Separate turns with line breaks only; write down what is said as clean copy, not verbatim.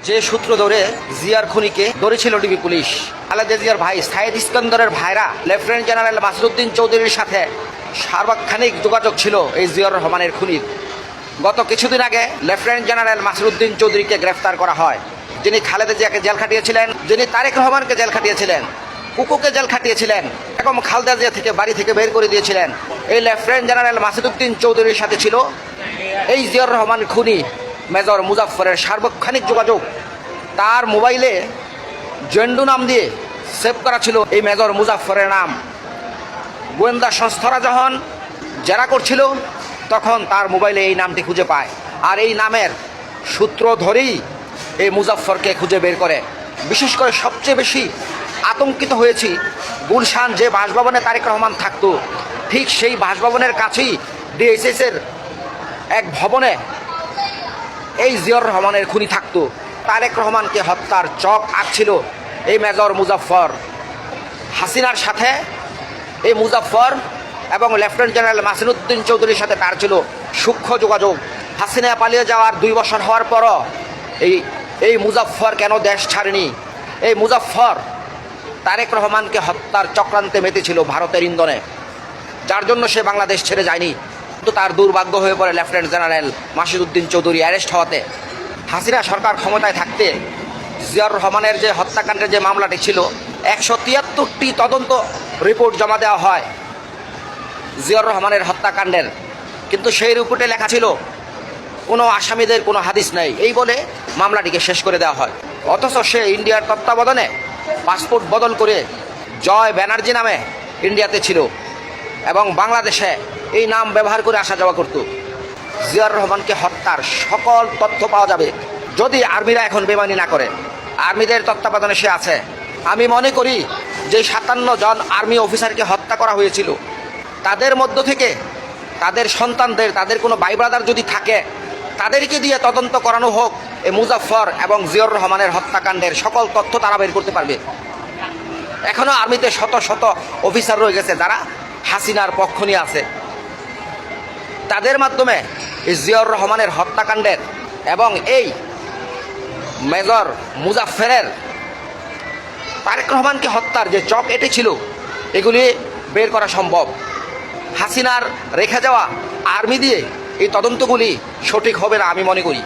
যে সূত্র ধরে জিয়ার খুনিকে ধরেছিল ডিবি পুলিশ। খালেদা জিয়ার ভাই সাইদ ইস্কন্দরের ভাইরা লেফটেন্যান্ট জেনারেল মাসুদউদ্দিন চৌধুরীর সাথে সার্বক্ষণিক যোগাযোগ ছিল এই জিয়াউর রহমানের খুনির। গত কিছুদিন আগে লেফটেন্যান্ট জেনারেল মাসুদউদ্দিন চৌধুরীকে গ্রেফতার করা হয়, যিনি খালেদা জিয়াকে জেল খাটিয়েছিলেন, যিনি তারেক রহমানকে জেল খাটিয়েছিলেন, কুকুকে জেল খাটিয়েছিলেন এবং খালেদা জিয়া থেকে বাড়ি থেকে বের করে দিয়েছিলেন। এই লেফটেন্যান্ট জেনারেল মাসুদউদ্দিন চৌধুরীর সাথে ছিল এই জিয়াউর রহমান খুনি মেজর মুজাফফরের সার্বক্ষণিক যোগাযোগ। তার মোবাইলে জেন্ডু নাম দিয়ে সেভ করা ছিল এই মেজর মুজাফফরের নাম। গোয়েন্দা সংস্থারা যখন জেরা করছিল তখন তার মোবাইলে এই নামটি খুঁজে পায়, আর এই নামের সূত্র ধরেই এই মুজাফফরকে খুঁজে বের করে। বিশেষ করে সবচেয়ে বেশি আতঙ্কিত হয়েছি গুলশান যে বাসভবনে তারেক রহমান থাকতো, ঠিক সেই বাসভবনের কাছেই ডিএসএসের এক ভবনে এই জিয়াউর রহমানের খুনি থাকতো। তারেক রহমানকে হত্যার চক আঁকছিল এই মেজর মুজাফফর। হাসিনার সাথে এই মুজাফফর এবং লেফটেন্যান্ট জেনারেল মাসুদউদ্দিন চৌধুরীর সাথে তার ছিল সূক্ষ্ম যোগাযোগ। হাসিনা পালিয়ে যাওয়ার 2 বছর হওয়ার পরও এই মুজাফফর কেন দেশ ছাড়েনি? এই মুজাফফর তারেক রহমানকে হত্যার চক্রান্তে মেতেছিল ভারতের ইন্ধনে, যার জন্য সে বাংলাদেশ ছেড়ে যায়নি। কিন্তু তার দুর্ভাগ্য হয়ে পড়ে lieutenant general Masududdin Chowdhury arrest হওয়াতে। হাসিনা সরকার ক্ষমতায় থাকতে জিয়াউর রহমানের যে হত্যাকাণ্ডের যে মামলাটি ছিল 173টি তদন্ত রিপোর্ট জমা দেওয়া হয় জিয়াউর রহমানের হত্যাকাণ্ডের, কিন্তু সেই রিপোর্টে লেখা ছিল কোনো আসামিদের কোনো হাদিস নেই, এই বলে মামলাটিকে শেষ করে দেওয়া হয়। অথচ সে ইন্ডিয়ার তত্ত্বাবধানে পাসপোর্ট বদল করে জয় ব্যানার্জি নামে ইন্ডিয়াতে ছিল এবং বাংলাদেশে এই নাম ব্যবহার করে আসা যাওয়া করত। জিয়াউর রহমানকে হত্যার সকল তথ্য পাওয়া যাবে যদি আর্মিরা এখন বেমানি না করে। আর্মিদের তত্ত্বাবধানে সে আছে। আমি মনে করি যে 57 জন আর্মি অফিসারকে হত্যা করা হয়েছিল, তাদের মধ্য থেকে তাদের সন্তানদের, তাদের কোনো ভাই ব্রাদার যদি থাকে, তাদেরকে দিয়ে তদন্ত করানো হোক। এই মুজাফফর এবং জিয়াউর রহমানের হত্যাকাণ্ডের সকল তথ্য তারা বের করতে পারবে। এখনও আর্মিতে শত শত অফিসার রয়ে গেছে যারা হাসিনার পক্ষ নিয়ে আছে। তাদের মাধ্যমে এই জিয়াউর রহমানের হত্যাকাণ্ডের এবং এই মেজর মুজাফফরের তারেক রহমানকে হত্যার যে চক এটি ছিল, এগুলি বের করা সম্ভব। হাসিনার রেখে যাওয়া আর্মি দিয়ে এই তদন্তগুলি সঠিক হবে না আমি মনে করি।